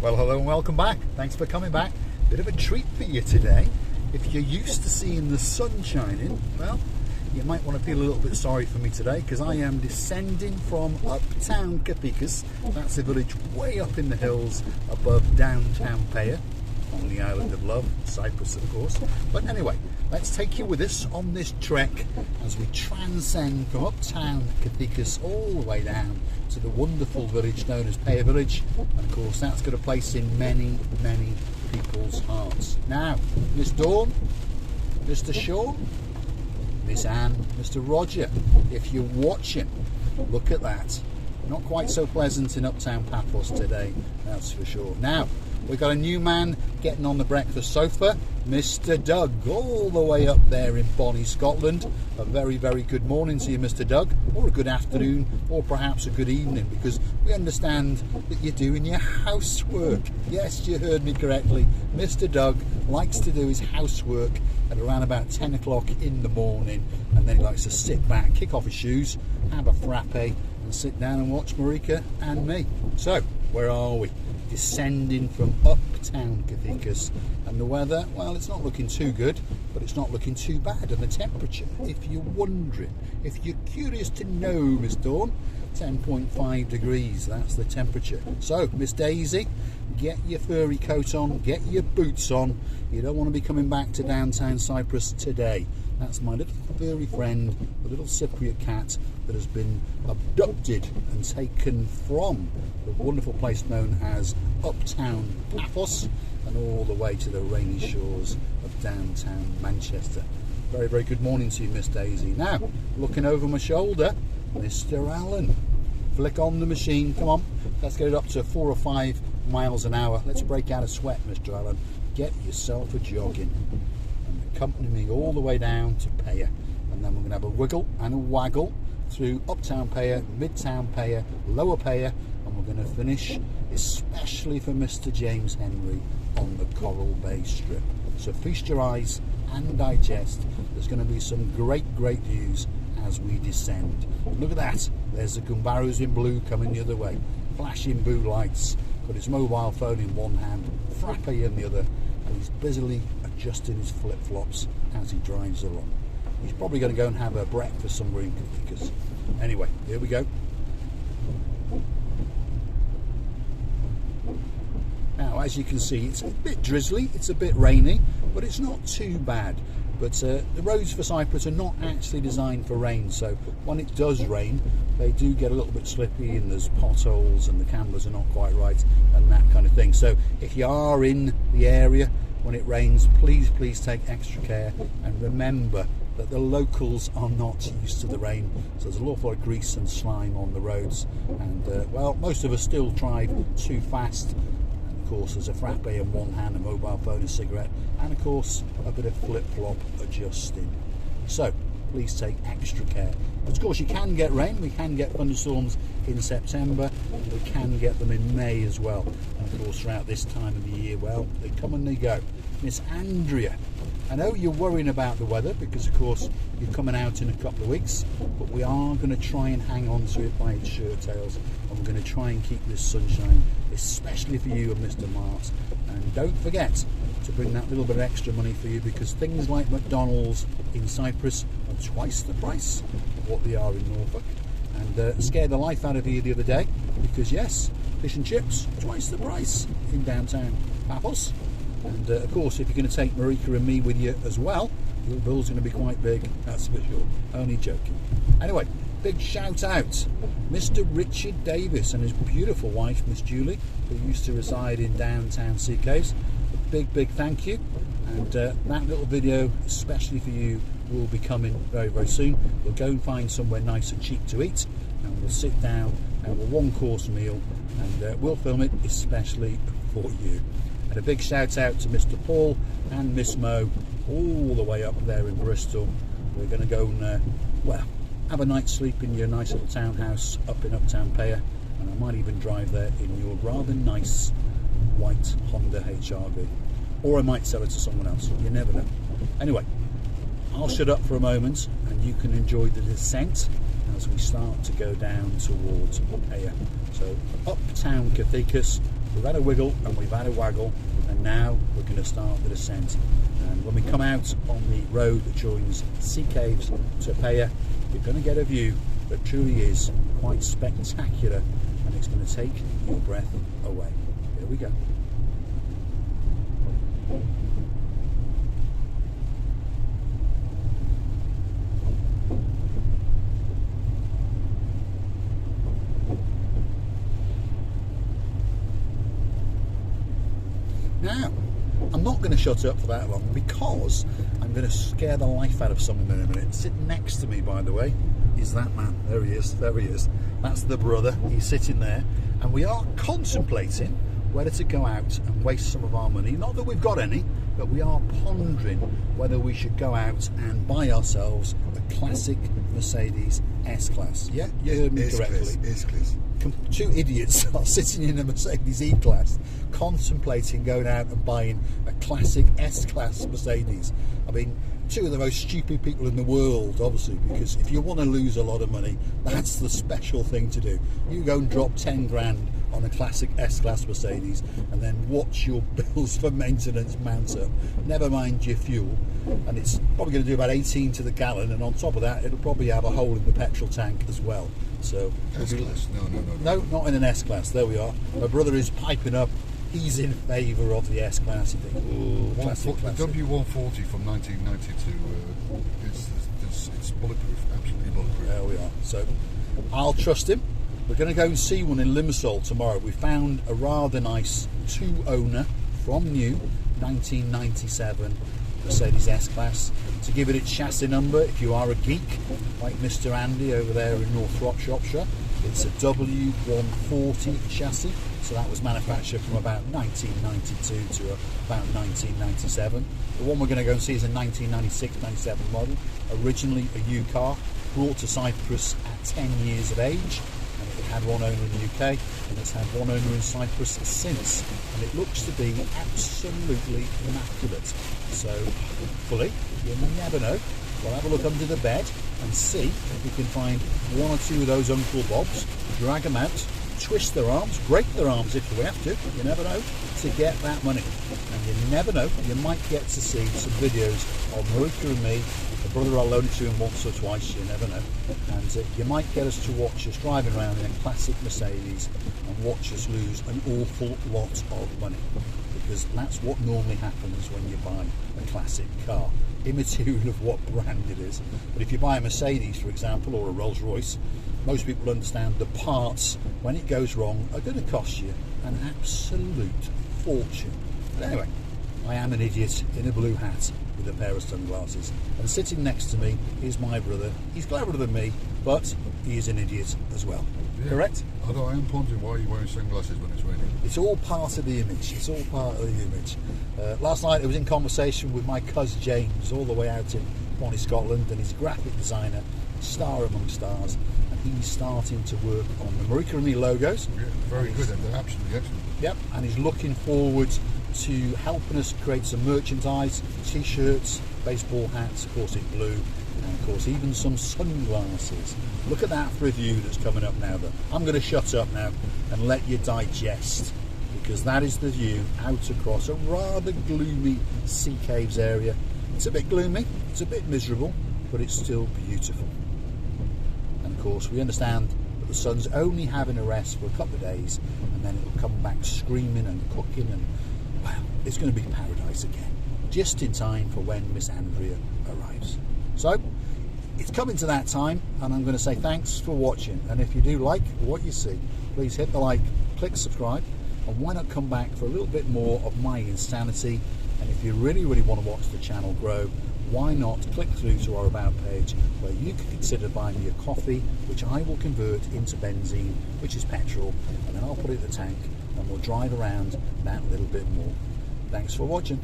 Well, hello and welcome back. Thanks for coming back. Bit of a treat for you today. If you're used to seeing the sun shining, well, you might want to feel a little bit sorry for me today because I am descending from uptown Cathecus. That's a village way up in the hills above downtown Paya, on the island of Love, Cyprus of course. But anyway, let's take you with us on this trek as we transcend from uptown Cathecus all the way down to the wonderful village known as Paya Village, and of course that's got a place in many, many people's hearts. Now, Miss Dawn, Mr. Shaw, Miss Anne, Mr. Roger, if you're watching, look at that. Not quite so pleasant in uptown Paphos today, that's for sure. Now, we've got a new man getting on the breakfast sofa, Mr. Doug, all the way up there in Bonnie, Scotland. A very, very good morning to you, Mr. Doug, or a good afternoon, or perhaps a good evening, because we understand that you're doing your housework. Yes, you heard me correctly. Mr. Doug likes to do his housework at around about 10 o'clock in the morning, and then he likes to sit back, kick off his shoes, have a frappe, and sit down and watch Marika and me. So, where are we? Descending from uptown Cathecus, and the weather, well, it's not looking too good, but it's not looking too bad. And the temperature, if you're wondering, if you're curious to know, Miss Dawn, 10.5 degrees, that's the temperature. So, Miss Daisy, get your furry coat on, get your boots on. You don't want to be coming back to downtown Cyprus today. That's my little furry friend, the little Cypriot cat that has been abducted and taken from the wonderful place known as uptown Paphos and all the way to the rainy shores of downtown Manchester. Very, very good morning to you, Miss Daisy. Now, looking over my shoulder, Mr. Allen. Flick on the machine, come on, let's get it up to 4 or 5 miles an hour. Let's break out a sweat, Mr. Allen. Get yourself a jogging. Accompany me all the way down to Paya, and then we're going to have a wiggle and a waggle through uptown Paya, midtown Paya, lower Paya, and we're going to finish especially for Mr. James Henry on the Coral Bay Strip. So feast your eyes and digest. There's going to be some great views as we descend. Look at that, there's the Gumbaros in blue coming the other way, flashing blue lights, got his mobile phone in one hand, frappe in the other, and he's busily adjusting his flip-flops as he drives along. He's probably going to go and have a breakfast somewhere in Cathecus. Anyway, here we go. Now, as you can see, it's a bit drizzly, it's a bit rainy, but it's not too bad. But the roads for Cyprus are not actually designed for rain, so when it does rain, they do get a little bit slippy and there's potholes and the cameras are not quite right and that kind of thing. So if you are in the area when it rains, please take extra care, and remember that the locals are not used to the rain, so there's an awful lot of grease and slime on the roads, and well, most of us still drive too fast. And of course there's a frappe in one hand, a mobile phone, a cigarette, and of course a bit of flip-flop adjusting. So please take extra care. Of course you can get rain, we can get thunderstorms in September, we can get them in May as well, and of course throughout this time of the year, well, they come and they go. Miss Andrea, I know you're worrying about the weather because of course you're coming out in a couple of weeks, but we are going to try and hang on to it by its shirt tails, and we're going to try and keep this sunshine, especially for you and Mr. Mart. And don't forget to bring that little bit of extra money for you, because things like McDonald's in Cyprus are twice the price of what they are in Norfolk, and scared the life out of you the other day because yes, fish and chips twice the price in downtown Paphos. And of course, if you're going to take Marika and me with you as well, your bill's going to be quite big, that's for sure. Only joking. Anyway, big shout out Mr. Richard Davis and his beautiful wife Miss Julie, who used to reside in downtown Sea Caves. A big thank you, and that little video especially for you will be coming very soon. We'll go and find somewhere nice and cheap to eat, and we'll sit down and we'll one-course meal, and we'll film it especially for you. And a big shout out to Mr. Paul and Miss Mo all the way up there in Bristol. We're going to go and well, have a night's sleep in your nice little townhouse up in uptown Paya, and I might even drive there in your rather nice white Honda HRV, or I might sell it to someone else, you never know. Anyway, I'll shut up for a moment and you can enjoy the descent as we start to go down towards Paya. So uptown Cathecus, we've had a wiggle and we've had a waggle, and now we're going to start the descent. And when we come out on the road that joins Sea Caves to Paya, you're going to get a view that truly is quite spectacular, and it's going to take your breath away. Here we go. Now, I'm not going to shut up for that long because I'm going to scare the life out of someone in a minute. Sitting next to me, by the way, is that man. There he is, there he is. That's the brother, he's sitting there. And we are contemplating whether to go out and waste some of our money. Not that we've got any, but we are pondering whether we should go out and buy ourselves a classic Mercedes S-Class. Yeah, you heard me correctly. S-Class. Two idiots are sitting in a Mercedes E-Class contemplating going out and buying a classic S-Class Mercedes. I mean, two of the most stupid people in the world, obviously, because if you want to lose a lot of money, that's the special thing to do. You go and drop 10 grand on a classic S-Class Mercedes and then watch your bills for maintenance mount up, never mind your fuel, and it's probably going to do about 18 to the gallon, and on top of that it'll probably have a hole in the petrol tank as well. So S-Class? No, not in an S-Class. There we are. My brother is piping up. He's in favour of the S-Class. The W140 from 1992 it's bulletproof, absolutely bulletproof. There we are. So I'll trust him. We're going to go and see one in Limassol tomorrow. We found a rather nice two-owner from new 1997 Mercedes S-Class. To give it its chassis number, if you are a geek like Mr. Andy over there in North Shropshire, it's a W140 chassis. So that was manufactured from about 1992 to about 1997. The one we're going to go and see is a 1996-97 model, originally a U car, brought to Cyprus at 10 years of age. It had one owner in the UK, and it's had one owner in Cyprus since, and it looks to be absolutely immaculate. So hopefully, you never know, we'll have a look under the bed and see if we can find one or two of those Uncle Bobs, drag them out, twist their arms, break their arms if we have to, you never know, to get that money. And you never know, you might get to see some videos of Marika and me. The brother I'll loan it to him once or twice, you never know. And you might get us to watch us driving around in a classic Mercedes and watch us lose an awful lot of money. Because that's what normally happens when you buy a classic car, immaterial of what brand it is. But if you buy a Mercedes, for example, or a Rolls Royce, most people understand the parts, when it goes wrong, are going to cost you an absolute fortune. But anyway, I am an idiot in a blue hat with a pair of sunglasses, and sitting next to me is my brother. He's cleverer than me, but he is an idiot as well. Yeah. Correct? Although I am pondering why you're wearing sunglasses when it's raining. It's all part of the image. It's all part of the image. Last night I was in conversation with my cousin James, all the way out in Bonnie, Scotland, and he's a graphic designer, star among stars, and he's starting to work on the Marika and me logos. Yeah, very good, and they're absolutely excellent. Yep, and he's looking forward to helping us create some merchandise, t-shirts, baseball hats, of course in blue, and of course even some sunglasses. Look at that for a view that's coming up now. Though I'm going to shut up now and let you digest, because that is the view out across a rather gloomy Sea Caves area. It's a bit gloomy, it's a bit miserable, but it's still beautiful. And of course we understand that the sun's only having a rest for a couple of days, and then it'll come back screaming and cooking, and well, it's going to be paradise again, just in time for when Miss Andrea arrives. So it's coming to that time, and I'm going to say thanks for watching, and if you do like what you see, please hit the like, click subscribe, and why not come back for a little bit more of my insanity. And if you really want to watch the channel grow, why not click through to our About page, where you can consider buying me a coffee, which I will convert into benzene, which is petrol, and then I'll put it in the tank and we'll drive around that little bit more. Thanks for watching.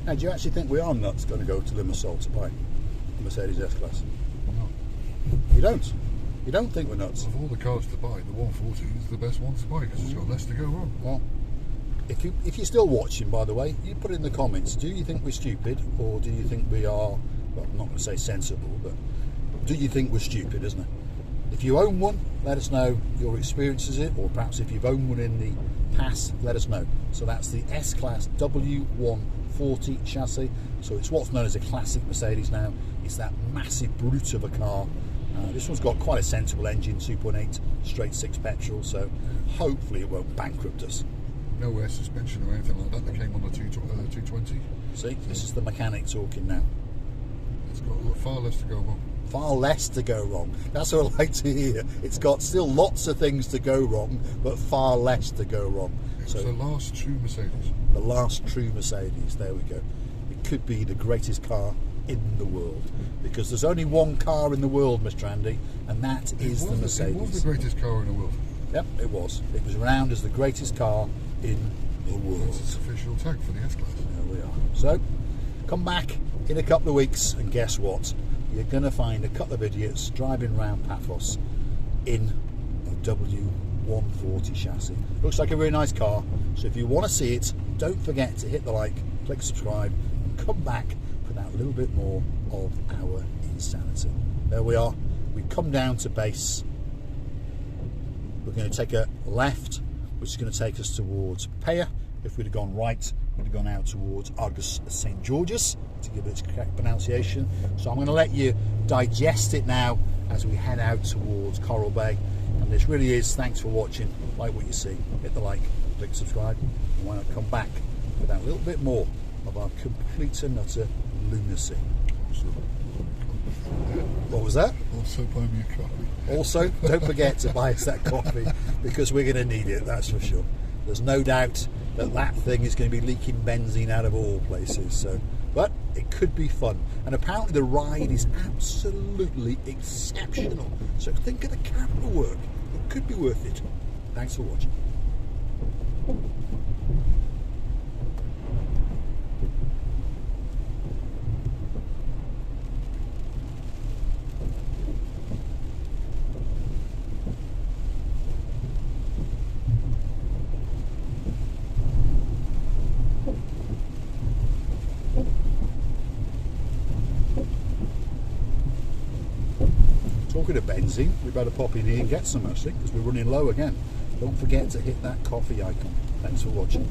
Now, do you actually think we are nuts going to go to Limassol to buy a Mercedes S-Class? No. You don't? You don't think we're nuts? Of all the cars to buy, the 140 is the best one to buy because it's got less to go wrong. Well, if you're still watching, by the way, you put in the comments, do you think we're stupid, or do you think we are, well, I'm not going to say sensible, but do you think we're stupid, isn't it? If you own one, let us know your experiences it, or perhaps if you've owned one in the past, let us know. So that's the S-Class W140 chassis. So it's what's known as a classic Mercedes now. It's that massive brute of a car. This one's got quite a sensible engine, 2.8 straight 6 petrol, so hopefully it won't bankrupt us. No air suspension or anything like that that came on the 220. See, this is the mechanic talking now. It's got far less to go wrong. Far less to go wrong. That's what I like to hear. It's got still lots of things to go wrong, but far less to go wrong. It's the last true Mercedes. The last true Mercedes. There we go. It could be the greatest car in the world, because there's only one car in the world, Mr. Andy, and that is the Mercedes. It was the greatest car in the world. Yep, it was. It was renowned as the greatest car in the world. It's its official tag for the S-Class. There we are. So, come back in a couple of weeks, and guess what? You're going to find a couple of idiots driving around Paphos in a W140 chassis. Looks like a really nice car, so if you want to see it, don't forget to hit the like, click subscribe, and come back for that little bit more of our insanity. There we are. We've come down to base. We're going to take a left, which is going to take us towards Paya. If we'd have gone right, we'd have gone out towards Argus St. George's, to give it its correct pronunciation. So I'm going to let you digest it now as we head out towards Coral Bay. And this really is, thanks for watching. Like what you see, hit the like, click subscribe, and why not come back with that little bit more of our complete and utter lunacy. What was that? Also buy me a coffee. Also, don't forget to buy us that coffee, because we're going to need it, that's for sure. There's no doubt that thing is going to be leaking benzene out of all places. So, but it could be fun, and apparently the ride is absolutely exceptional. So think of the camera work; it could be worth it. Thanks for watching. Talking of benzene, we better pop in here and get some, actually, because we're running low again. Don't forget to hit that coffee icon. Thanks for watching.